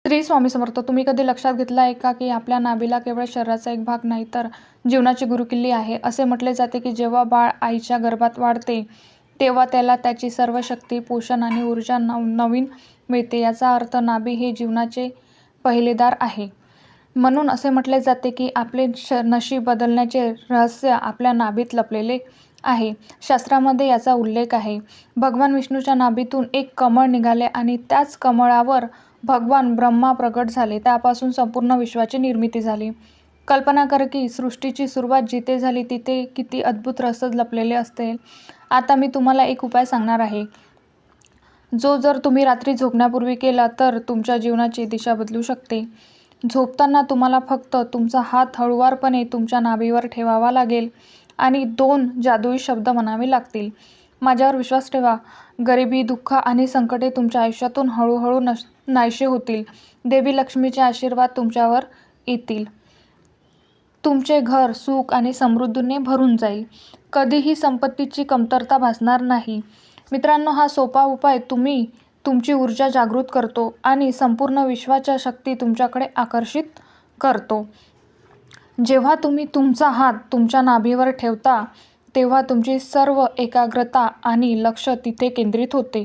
श्री स्वामी समर्थ. तुम्ही कधी लक्षात घेतलं आहे का की आपल्या नाभीला केवळ शरीराचा एक भाग नाही तर जीवनाची गुरुकिल्ली आहे. असे म्हटले जाते की जेव्हा बाळ आईच्या गर्भात वाढते तेव्हा त्याला त्याची सर्व शक्ती, पोषण आणि ऊर्जा नवीन मिळते. याचा अर्थ नाभी हे जीवनाचे पहिले दार आहे. म्हणून असे म्हटले जाते की आपले नशीब बदलण्याचे रहस्य आपल्या नाभीत लपलेले आहे. शास्त्रामध्ये याचा उल्लेख आहे. भगवान विष्णूच्या नाभीतून एक कमळ निघाले आणि त्याच कमळावर भगवान ब्रह्मा प्रगट झाले. त्यापासून संपूर्ण विश्वाची निर्मिती झाली. कल्पना कर की सृष्टीची सुरुवात जिथे झाली तिथे किती अद्भुत रहस्य लपलेले असते. आता मी तुम्हाला एक उपाय सांगणार आहे, जो जर तुम्ही रात्री झोपण्यापूर्वी केला तर तुमच्या जीवनाची दिशा बदलू शकते. झोपताना तुम्हाला फक्त तुमचा हात हळुवारपणे तुमच्या नाभीवर ठेवावा लागेल आणि 2 जादुई शब्द म्हणावे लागतील. माझ्यावर विश्वास ठेवा. गरिबी, दुःख आणि संकटे तुमच्या आयुष्यातून हळूहळू नाहीसे होतील. देवी लक्ष्मीचे आशीर्वाद तुमच्यावर येतील. तुमचे घर सुख आणि समृद्धीने भरून जाईल. कधीही संपत्तीची कमतरता भासणार नाही. मित्रांनो, हा सोपा उपाय तुमची ऊर्जा जागृत करतो आणि संपूर्ण विश्वाच्या शक्ती तुमच्याकडे आकर्षित करतो. जेव्हा तुम्ही तुमचा हात तुमच्या नाभीवर ठेवता तेव्हा तुमची सर्व एकाग्रता आणि लक्ष तिथे केंद्रित होते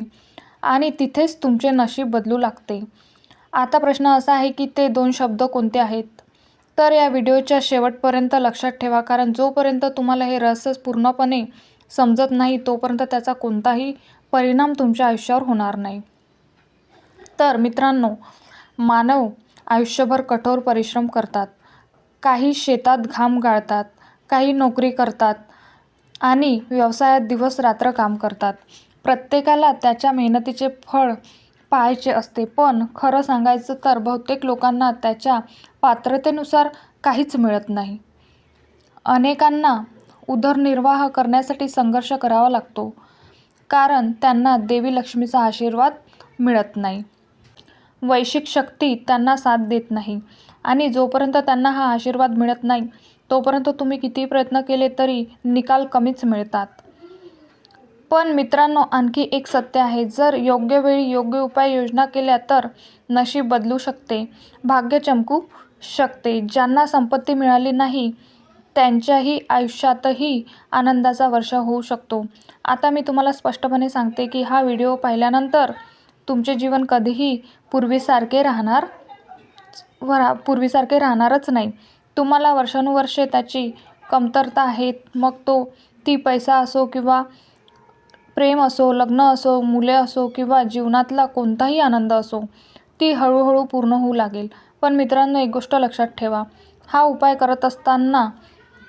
आणि तिथेच तुमचे नशीब बदलू लागते. आता प्रश्न असा आहे की ते 2 शब्द कोणते आहेत? तर या व्हिडिओच्या शेवटपर्यंत लक्षात ठेवा, कारण जोपर्यंत तुम्हाला हे रहस्य पूर्णपणे समजत नाही तोपर्यंत त्याचा कोणताही परिणाम तुमच्या आयुष्यावर होणार नाही. तर मित्रांनो, मानव आयुष्यभर कठोर परिश्रम करतात. काही शेतात घाम गाळतात, काही नोकरी करतात आणि व्यवसायात दिवस रात्र काम करतात. प्रत्येकाला त्याच्या मेहनतीचे फळ पाहायचे असते. पण खरं सांगायचं तर बहुतेक लोकांना त्याच्या पात्रतेनुसार काहीच मिळत नाही. अनेकांना उदरनिर्वाह करण्यासाठी संघर्ष करावा लागतो, कारण त्यांना देवी लक्ष्मीचा आशीर्वाद मिळत नाही. वैश्विक शक्ती त्यांना साथ देत नाही आणि जोपर्यंत त्यांना हा आशीर्वाद मिळत नाही तोपर्यंत तुम्ही कितीही प्रयत्न केले तरी निकाल कमीच मिळतात. पण मित्रांनो, आणखी एक सत्य आहे. जर योग्य वेळी योग्य उपाययोजना केल्या तर नशीब बदलू शकते, भाग्य चमकू शकते. ज्यांना संपत्ती मिळाली नाही त्यांच्याही आयुष्यातही आनंदाचा वर्षाव होऊ शकतो. आता मी तुम्हाला स्पष्टपणे सांगते की हा व्हिडिओ पाहिल्यानंतर तुमचे जीवन कधीही पूर्वीसारखे राहणारच नाही. तुम्हाला वर्षानुवर्षे त्याची कमतरता आहे. मग ती पैसा असो किंवा प्रेम असो, लग्न असो, मुले असो किंवा जीवनातला कोणताही आनंद असो, ती हळूहळू पूर्ण होऊ लागेल. पण मित्रांनो, एक गोष्ट लक्षात ठेवा. हा उपाय करत असताना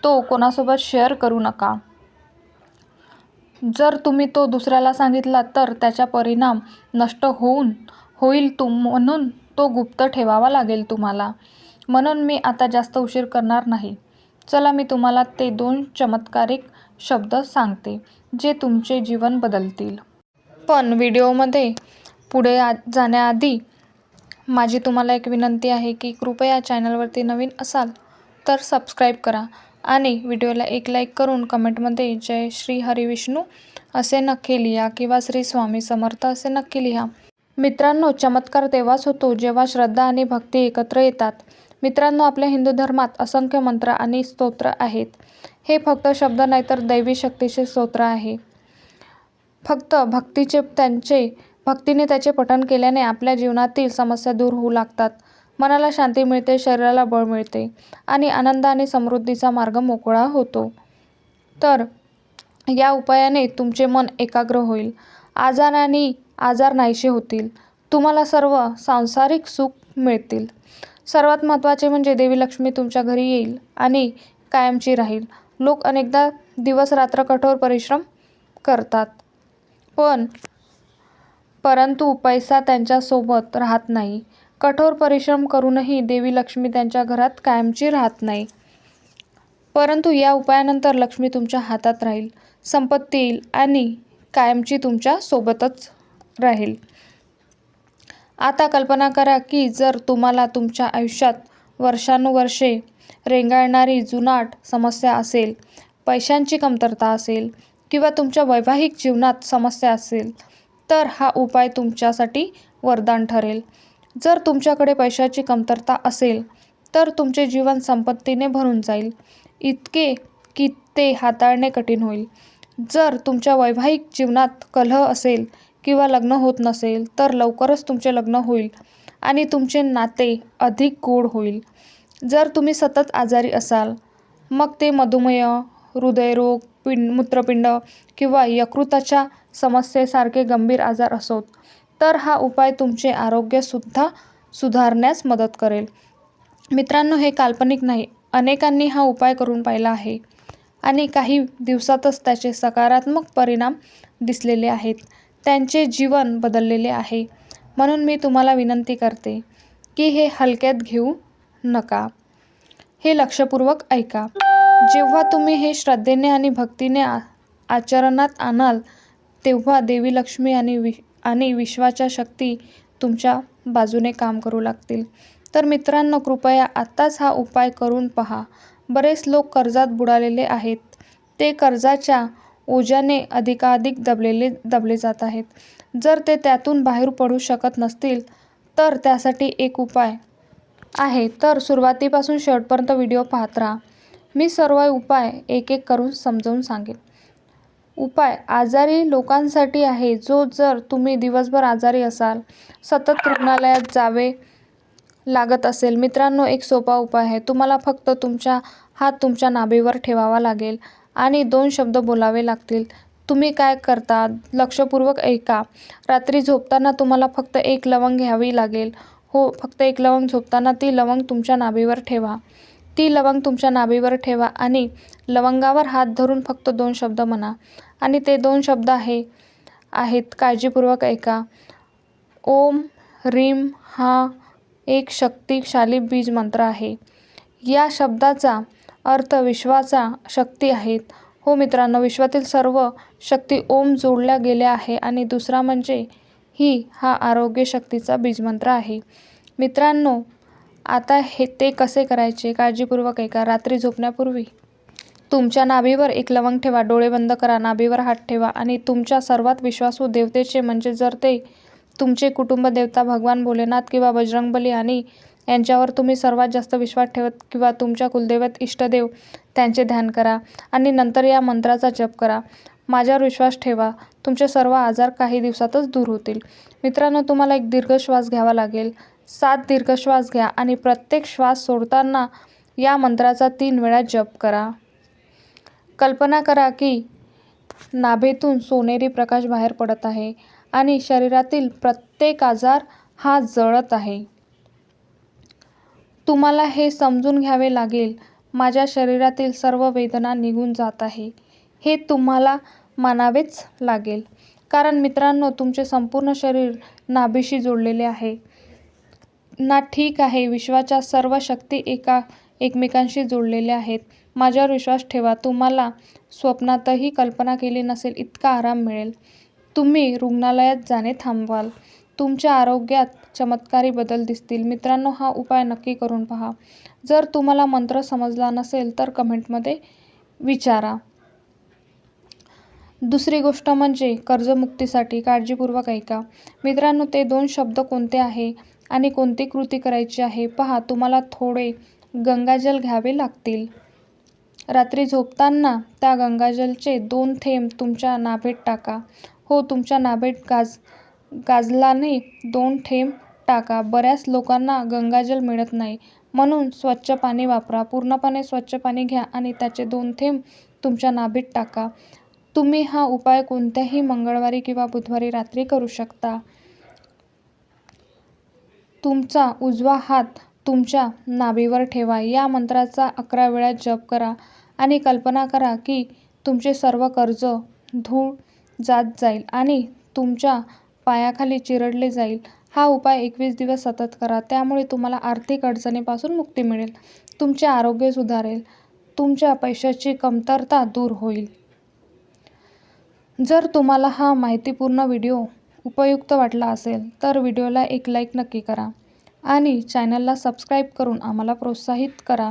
तो कोणासोबत शेअर करू नका. जर तुम्ही तो दुसऱ्याला सांगितला तर त्याचा परिणाम नष्ट होईल म्हणून तो गुप्त ठेवावा लागेल तुम्हाला. म्हणून मी आता जास्त उशीर करणार नाही. चला, मी तुम्हाला ते 2 चमत्कारिक शब्द सांगते जे तुमचे जीवन बदलतील. पण व्हिडिओमध्ये पुढे जाण्याआधी माझी तुम्हाला एक विनंती आहे की कृपया चॅनलवरती नवीन असाल तर सबस्क्राईब करा आणि व्हिडिओला एक लाईक करून कमेंटमध्ये जय श्री हरिविष्णू असे नक्की लिहा किंवा श्री स्वामी समर्थ असे नक्की लिहा. मित्रांनो, चमत्कार तेव्हाच होतो जेव्हा श्रद्धा आणि भक्ती एकत्र येतात. मित्रांनो, आपल्या हिंदू धर्मात असंख्य मंत्र आणि स्तोत्र आहेत. हे फक्त शब्द नाही तर दैवी शक्तीचे स्तोत्र आहे. फक्त भक्तीने त्याचे पठण केल्याने आपल्या जीवनातील समस्या दूर होऊ लागतात. मनाला शांती मिळते, शरीराला बळ मिळते आणि आनंद आणि समृद्धीचा मार्ग मोकळा होतो. तर या उपायाने तुमचे मन एकाग्र होईल, आजार नाहीसे होतील, तुम्हाला सर्व सांसारिक सुख मिळतील. सर्वात महत्त्वाचे म्हणजे देवी लक्ष्मी तुमच्या घरी येईल आणि कायमची राहील. लोक अनेकदा दिवस रात्र कठोर परिश्रम करतात, परंतु पैसा त्यांच्यासोबत राहत नाही. कठोर परिश्रम करूनही देवी लक्ष्मी त्यांच्या घरात कायमची राहत नाही. परंतु या उपायानंतर लक्ष्मी तुमच्या हातात राहील, संपत्ती येईल आणि कायमची तुमच्या सोबतच राहील. आता कल्पना करा की जर तुम्हाला तुमच्या आयुष्यात वर्षानुवर्षे रेंगाळणारी जुनाट समस्या असेल, पैशांची कमतरता असेल किंवा तुमच्या वैवाहिक जीवनात समस्या असेल तर हा उपाय तुमच्यासाठी वरदान ठरेल. जर तुमच्याकडे पैशाची कमतरता असेल तर तुमचे जीवन संपत्तीने भरून जाईल, इतके की ते हाताळणे कठीण होईल. जर तुमच्या वैवाहिक जीवनात कलह असेल किंवा लग्न होत नसेल तर लवकरच तुमचे लग्न होईल आणि तुमचे नाते अधिक गोड होईल. जर तुम्ही सतत आजारी असाल, मग ते मधुमेह, हृदयरोग, मूत्रपिंड किंवा यकृताच्या समस्येसारखे गंभीर आजार असोत, तर हा उपाय तुमचे आरोग्यसुद्धा सुधारण्यास मदत करेल. मित्रांनो, हे काल्पनिक नाही. अनेकांनी हा उपाय करून पाहिला आहे आणि काही दिवसातच त्याचे सकारात्मक परिणाम दिसलेले आहेत. त्यांचे जीवन बदललेले आहे. म्हणून मी तुम्हाला विनंती करते की हे हलक्यात घेऊ नका. हे लक्षपूर्वक ऐका. जेव्हा तुम्ही हे श्रद्धेने आणि भक्तीने आचरणात आणाल, तेव्हा देवी लक्ष्मी आणि विश्वाच्या शक्ती तुमच्या बाजूने काम करू लागतील. तर मित्रांनो, कृपया आत्ताच हा उपाय करून पहा. बरेच लोक कर्जात बुडालेले आहेत. ते कर्जाच्या ओझ्याने अधिकाधिक दबले जात आहेत. जर ते त्यातून बाहेर पडू शकत नसतील तर त्यासाठी एक उपाय आहे. तर सुरुवातीपासून शेवटपर्यंत व्हिडिओ पाहत राहा. मी सर्व उपाय एक एक करून समजावून सांगेन. उपाय आजारी लोकांसाठी आहे. जर तुम्ही दिवसभर आजारी असाल, सतत रुग्णालयात जावे लागत असेल, मित्रांनो, एक सोपा उपाय आहे. तुम्हाला फक्त तुमचा हात तुमच्या नाभीवर ठेवावा लागेल आणि 2 शब्द बोलावे लागतील. तुम्ही काय करता? लक्षपूर्वक ऐका. रात्री झोपताना तुम्हाला फक्त 1 लवंग घ्यावी लागेल. हो, फक्त 1 लवंग. झोपताना ती लवंग तुमच्या नाभीवर ठेवा. ती लवंग तुमच्या नाभीवर ठेवा आणि लवंगावर हात धरून फक्त 2 शब्द म्हणा. आणि ते 2 शब्द आहेत. काळजीपूर्वक ऐका. ओम ह्रीम हा एक शक्तिशाली बीज मंत्र आहे. या शब्दाचा अर्थ विश्वाचा शक्ती आहेत. हो मित्रांनो, विश्वातील सर्व शक्ती ओम जोडल्या गेल्या आहे आणि दुसरा म्हणजे हा आरोग्य शक्तीचा बीजमंत्र आहे. मित्रांनो, आता ते कसे करायचे? काळजीपूर्वक ऐका. रात्री झोपण्यापूर्वी तुमच्या नाभीवर 1 लवंग ठेवा. डोळे बंद करा. नाभीवर हात ठेवा आणि तुमच्या सर्वात विश्वासू देवतेचे, म्हणजे जर ते तुमचे कुटुंब देवता भगवान भोलेनाथ किंवा बजरंगबली आणि यांच्यावर तुम्ही सर्वात जास्त विश्वास ठेवत किंवा तुमच्या कुलदैवत इष्टदेव, त्यांचे ध्यान करा आणि नंतर या मंत्राचा जप करा. माझ्यावर विश्वास ठेवा. तुमचे सर्व आजार काही दिवसातच दूर होतील. मित्रांनो, तुम्हाला एक दीर्घ श्वास घ्यावा लागेल. 7 दीर्घ श्वास घ्या आणि प्रत्येक श्वास सोडताना या मंत्राचा 3 वेळा जप करा. कल्पना करा की नाभीतून सोनेरी प्रकाश बाहेर पडत आहे आणि शरीरातील प्रत्येक आजार हा जळत आहे. तुम्हाला हे समजून घ्यावे लागेल, माझ्या शरीरातील सर्व वेदना निघून जात आहे. हे तुम्हाला मानावेच लागेल. कारण मित्रांनो, तुमचे संपूर्ण शरीर नाभीशी जोडलेले आहे ना. ठीक आहे. विश्वाच्या सर्व शक्ती एकमेकांशी जोडलेल्या आहेत. माझ्यावर विश्वास ठेवा. तुम्हाला स्वप्नातही कल्पना केली नसेल इतका आराम मिळेल. तुम्ही रुग्णालयात जाणे थांबवाल. तुमच्या आरोग्यात चमत्कारी बदल दिसतील. मित्रांनो, हा उपाय नक्की करून पहा. जर तुम्हाला मंत्र समजला नसेल तर कमेंटमध्ये विचारा. दुसरी गोष्ट म्हणजे कर्जमुक्तीसाठी काळजीपूर्वक ऐका. मित्रांनो, ते 2 शब्द कोणते आहे आणि कोणती कृती करायची आहे पहा. तुम्हाला थोडे गंगाजल घ्यावे लागतील. रात्री झोपताना त्या गंगाजलचे 2 थेंब तुमच्या नाभीत टाका. हो, तुमच्या नाभीत गाजलाने 2 थेंब टाका. बऱ्याच लोकांना गंगाजल मिळत नाही, म्हणून स्वच्छ पाणी वापरा. पूर्णपणे स्वच्छ पाणी घ्या आणि त्याचे 2 थेंब तुमच्या नाभीत टाका. तुम्ही हा उपाय कोणत्याही मंगळवारी किंवा बुधवारी रात्री करू शकता. तुमचा उजवा हात तुमच्या नाभीवर ठेवा. या मंत्राचा 11 वेळा जप करा आणि कल्पना करा की तुमचे सर्व कर्ज धूळ जात जाईल आणि तुमच्या पायाखाली चिरडले जाईल. हा उपाय 21 दिवस सतत करा. त्यामुळे तुम्हाला आर्थिक अडचणीपासून मुक्ती मिळेल. तुमचे आरोग्य सुधारेल. तुमच्या पैशाची कमतरता दूर होईल. जर तुम्हाला हा माहितीपूर्ण व्हिडिओ उपयुक्त वाटला असेल तर व्हिडिओला एक लाईक नक्की करा आणि चॅनलला सबस्क्राईब करून आम्हाला प्रोत्साहित करा.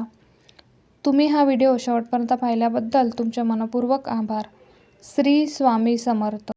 तुम्ही हा व्हिडिओ शेवटपर्यंत पाहिल्याबद्दल तुमचे मनःपूर्वक आभार. श्री स्वामी समर्थ.